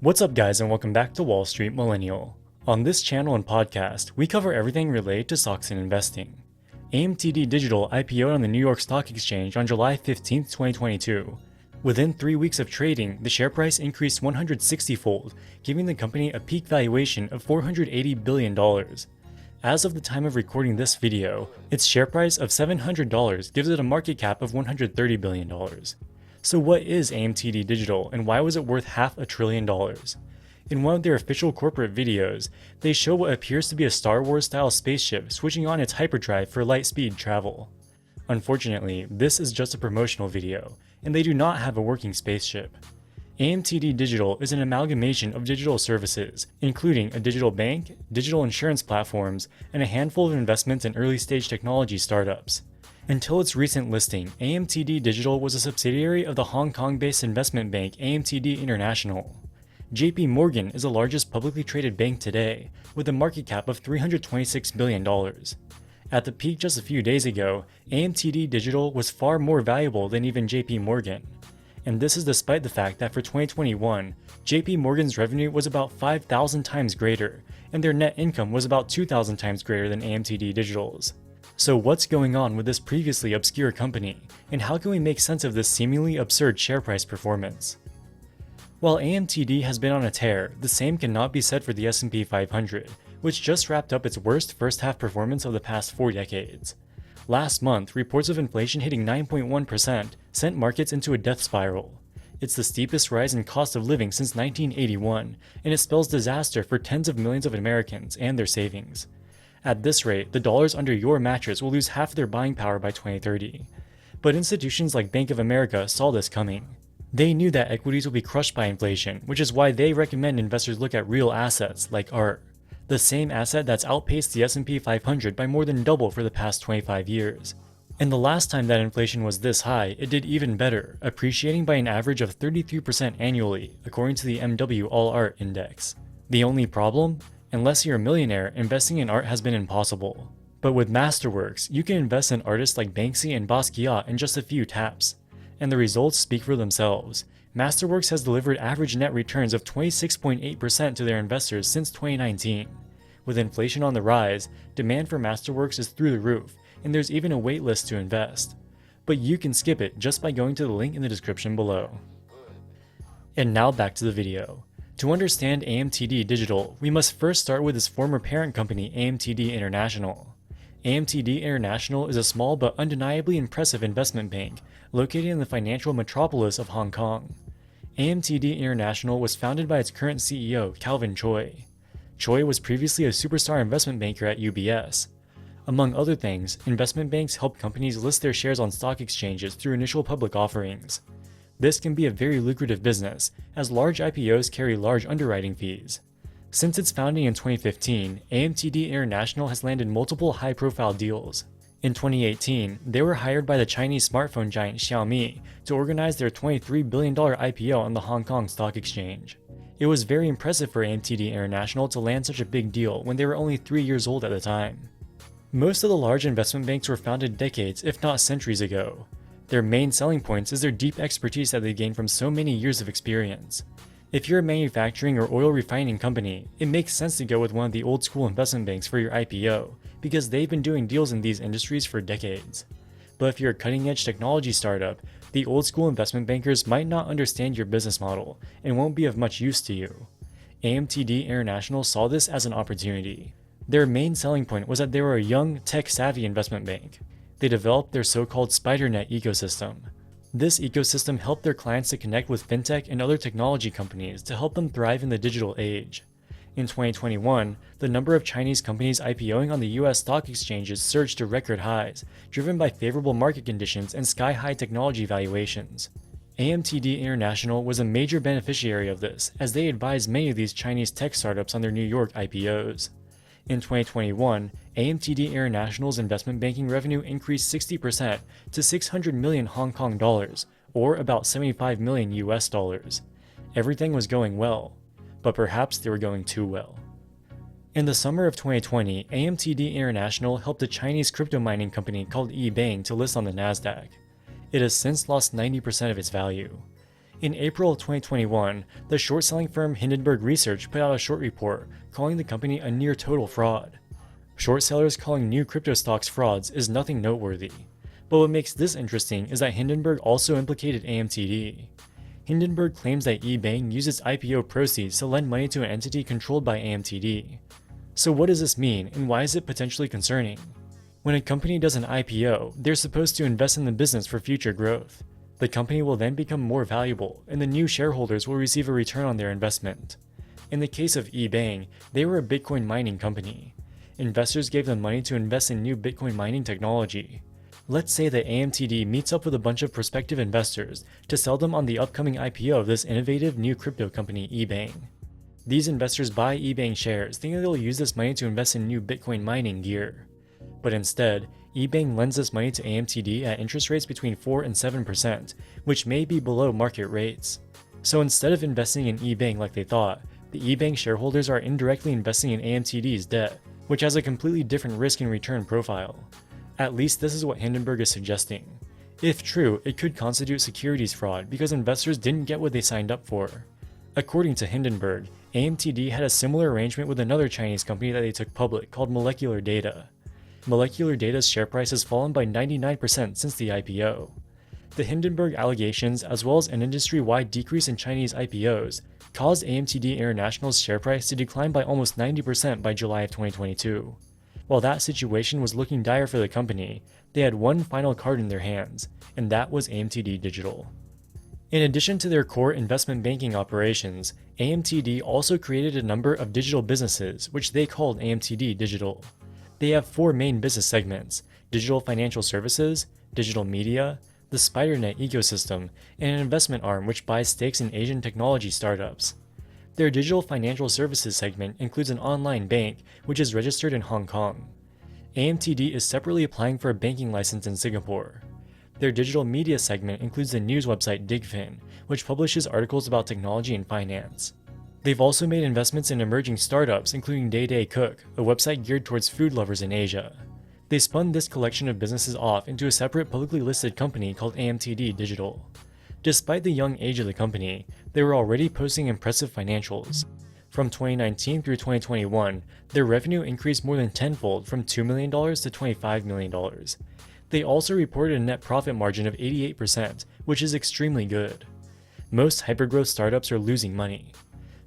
What's up guys, and welcome back to Wall Street Millennial. On this channel and podcast, we cover everything related to stocks and investing. AMTD Digital IPO'd on the New York Stock Exchange on July 15, 2022. Within 3 weeks of trading, the share price increased 160-fold, giving the company a peak valuation of $480 billion. As of the time of recording this video, its share price of $700 gives it a market cap of $130 billion. So what is AMTD Digital, and why was it worth $500 billion? In one of their official corporate videos, they show what appears to be a Star Wars style spaceship switching on its hyperdrive for light speed travel. Unfortunately, this is just a promotional video, and they do not have a working spaceship. AMTD Digital is an amalgamation of digital services, including a digital bank, digital insurance platforms, and a handful of investments in early-stage technology startups. Until its recent listing, AMTD Digital was a subsidiary of the Hong Kong-based investment bank AMTD International. JP Morgan is the largest publicly traded bank today, with a market cap of $326 billion. At the peak just a few days ago, AMTD Digital was far more valuable than even JP Morgan. And this is despite the fact that for 2021, JP Morgan's revenue was about 5,000 times greater, and their net income was about 2,000 times greater than AMTD Digital's. So what's going on with this previously obscure company, and how can we make sense of this seemingly absurd share price performance? While AMTD has been on a tear, the same cannot be said for the S&P 500, which just wrapped up its worst first-half performance of the past 4 decades. Last month, reports of inflation hitting 9.1% sent markets into a death spiral. It's the steepest rise in cost of living since 1981, and it spells disaster for tens of millions of Americans and their savings. At this rate, the dollars under your mattress will lose half of their buying power by 2030. But institutions like Bank of America saw this coming. They knew that equities would be crushed by inflation, which is why they recommend investors look at real assets like art, the same asset that's outpaced the S&P 500 by more than double for the past 25 years. And the last time that inflation was this high, it did even better, appreciating by an average of 33% annually, according to the MW All Art Index. The only problem? Unless you're a millionaire, investing in art has been impossible. But with Masterworks, you can invest in artists like Banksy and Basquiat in just a few taps. And the results speak for themselves. Masterworks has delivered average net returns of 26.8% to their investors since 2019. With inflation on the rise, demand for Masterworks is through the roof, and there's even a wait list to invest. But you can skip it just by going to the link in the description below. And now back to the video. To understand AMTD Digital, we must first start with its former parent company AMTD International. AMTD International is a small but undeniably impressive investment bank located in the financial metropolis of Hong Kong. AMTD International was founded by its current CEO, Calvin Choi. Choi was previously a superstar investment banker at UBS. Among other things, investment banks help companies list their shares on stock exchanges through initial public offerings. This can be a very lucrative business, as large IPOs carry large underwriting fees. Since its founding in 2015, AMTD International has landed multiple high-profile deals. In 2018, they were hired by the Chinese smartphone giant Xiaomi to organize their $23 billion IPO on the Hong Kong Stock Exchange. It was very impressive for AMTD International to land such a big deal when they were only 3 years old at the time. Most of the large investment banks were founded decades, if not centuries ago. Their main selling points is their deep expertise that they gained from so many years of experience. If you're a manufacturing or oil refining company, it makes sense to go with one of the old school investment banks for your IPO, because they've been doing deals in these industries for decades. But if you're a cutting-edge technology startup, the old school investment bankers might not understand your business model and won't be of much use to you. AMTD International saw this as an opportunity. Their main selling point was that they were a young, tech-savvy investment bank. They developed their so-called SpiderNet ecosystem. This ecosystem helped their clients to connect with fintech and other technology companies to help them thrive in the digital age. In 2021, the number of Chinese companies IPOing on the US stock exchanges surged to record highs, driven by favorable market conditions and sky-high technology valuations. AMTD International was a major beneficiary of this, as they advised many of these Chinese tech startups on their New York IPOs. In 2021, AMTD International's investment banking revenue increased 60% to 600 million Hong Kong dollars, or about 75 million US dollars. Everything was going well, but perhaps they were going too well. In the summer of 2020, AMTD International helped a Chinese crypto mining company called eBang to list on the Nasdaq. It has since lost 90% of its value. In April of 2021, the short-selling firm Hindenburg Research put out a short report calling the company a near-total fraud. Short sellers calling new crypto stocks frauds is nothing noteworthy. But what makes this interesting is that Hindenburg also implicated AMTD. Hindenburg claims that eBank used its IPO proceeds to lend money to an entity controlled by AMTD. So what does this mean, and why is it potentially concerning? When a company does an IPO, they're supposed to invest in the business for future growth. The company will then become more valuable, and the new shareholders will receive a return on their investment. In the case of eBank, they were a Bitcoin mining company. Investors gave them money to invest in new Bitcoin mining technology. Let's say that AMTD meets up with a bunch of prospective investors to sell them on the upcoming IPO of this innovative new crypto company eBank. These investors buy eBank shares thinking they'll use this money to invest in new Bitcoin mining gear. But instead, eBank lends this money to AMTD at interest rates between 4 and 7%, which may be below market rates. So instead of investing in eBank like they thought, the eBank shareholders are indirectly investing in AMTD's debt, which has a completely different risk and return profile. At least this is what Hindenburg is suggesting. If true, it could constitute securities fraud because investors didn't get what they signed up for. According to Hindenburg, AMTD had a similar arrangement with another Chinese company that they took public called Molecular Data. Molecular Data's share price has fallen by 99% since the IPO. The Hindenburg allegations, as well as an industry-wide decrease in Chinese IPOs, caused AMTD International's share price to decline by almost 90% by July of 2022. While that situation was looking dire for the company, they had one final card in their hands, and that was AMTD Digital. In addition to their core investment banking operations, AMTD also created a number of digital businesses, which they called AMTD Digital. They have four main business segments: digital financial services, digital media, the SpiderNet ecosystem, and an investment arm which buys stakes in Asian technology startups. Their digital financial services segment includes an online bank, which is registered in Hong Kong. AMTD is separately applying for a banking license in Singapore. Their digital media segment includes the news website DigFin, which publishes articles about technology and finance. They've also made investments in emerging startups, including Day Day Cook, a website geared towards food lovers in Asia. They spun this collection of businesses off into a separate publicly listed company called AMTD Digital. Despite the young age of the company, they were already posting impressive financials. From 2019 through 2021, their revenue increased more than tenfold from $2 million to $25 million. They also reported a net profit margin of 88%, which is extremely good. Most hypergrowth startups are losing money.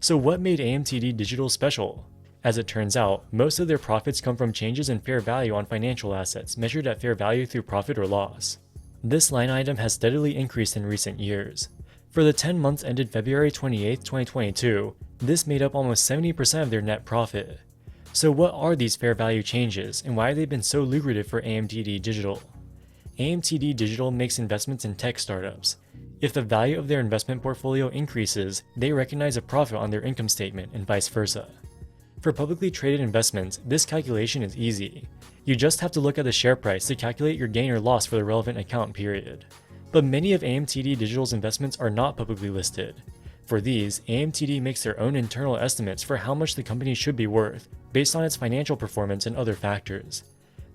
So what made AMTD Digital special? As it turns out, most of their profits come from changes in fair value on financial assets measured at fair value through profit or loss. This line item has steadily increased in recent years. For the 10 months ended February 28, 2022, this made up almost 70% of their net profit. So what are these fair value changes, and why have they been so lucrative for AMTD Digital? AMTD Digital makes investments in tech startups. If the value of their investment portfolio increases, they recognize a profit on their income statement and vice versa. For publicly traded investments, this calculation is easy. You just have to look at the share price to calculate your gain or loss for the relevant account period. But many of AMTD Digital's investments are not publicly listed. For these, AMTD makes their own internal estimates for how much the company should be worth, based on its financial performance and other factors.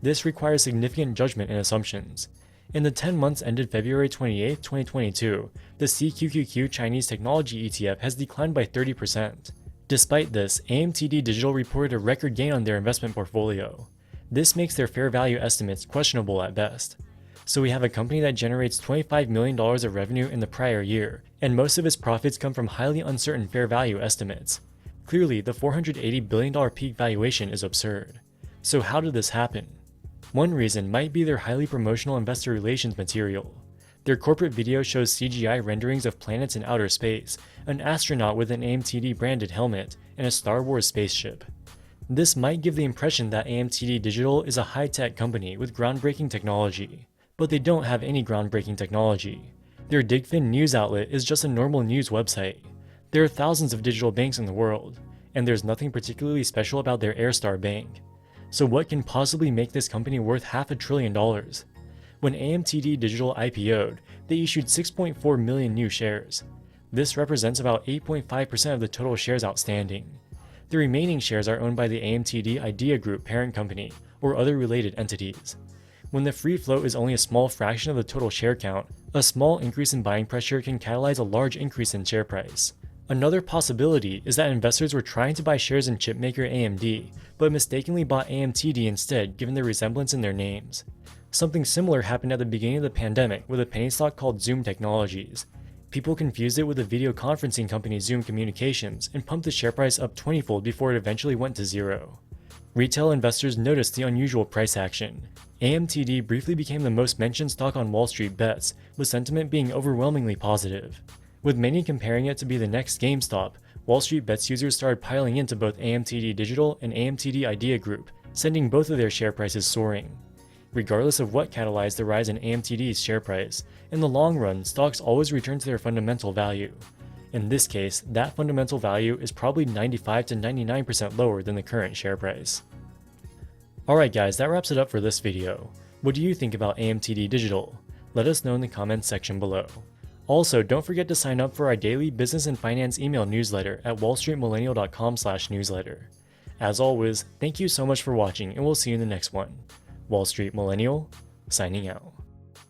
This requires significant judgment and assumptions. In the 10 months ended February 28, 2022, the CQQQ Chinese Technology ETF has declined by 30%. Despite this, AMTD Digital reported a record gain on their investment portfolio. This makes their fair value estimates questionable at best. So we have a company that generates $25 million of revenue in the prior year, and most of its profits come from highly uncertain fair value estimates. Clearly, the $480 billion peak valuation is absurd. So how did this happen? One reason might be their highly promotional investor relations material. Their corporate video shows CGI renderings of planets in outer space, an astronaut with an AMTD branded helmet, and a Star Wars spaceship. This might give the impression that AMTD Digital is a high-tech company with groundbreaking technology, but they don't have any groundbreaking technology. Their DigFin news outlet is just a normal news website. There are thousands of digital banks in the world, and there's nothing particularly special about their Airstar bank. So what can possibly make this company worth $500 billion? When AMTD Digital IPO'd, they issued 6.4 million new shares. This represents about 8.5% of the total shares outstanding. The remaining shares are owned by the AMTD Idea Group parent company or other related entities. When the free float is only a small fraction of the total share count, a small increase in buying pressure can catalyze a large increase in share price. Another possibility is that investors were trying to buy shares in chipmaker AMD, but mistakenly bought AMTD instead given the resemblance in their names. Something similar happened at the beginning of the pandemic with a penny stock called Zoom Technologies. People confused it with the video conferencing company Zoom Communications and pumped the share price up 20-fold before it eventually went to zero. Retail investors noticed the unusual price action. AMTD briefly became the most mentioned stock on Wall Street bets, with sentiment being overwhelmingly positive. With many comparing it to be the next GameStop, Wall Street bets users started piling into both AMTD Digital and AMTD Idea Group, sending both of their share prices soaring. Regardless of what catalyzed the rise in AMTD's share price, in the long run, stocks always return to their fundamental value. In this case, that fundamental value is probably 95 to 99% lower than the current share price. Alright guys, that wraps it up for this video. What do you think about AMTD Digital? Let us know in the comments section below. Also, don't forget to sign up for our daily business and finance email newsletter at wallstreetmillennial.com/newsletter. As always, thank you so much for watching and we'll see you in the next one. Wall Street Millennial, signing out.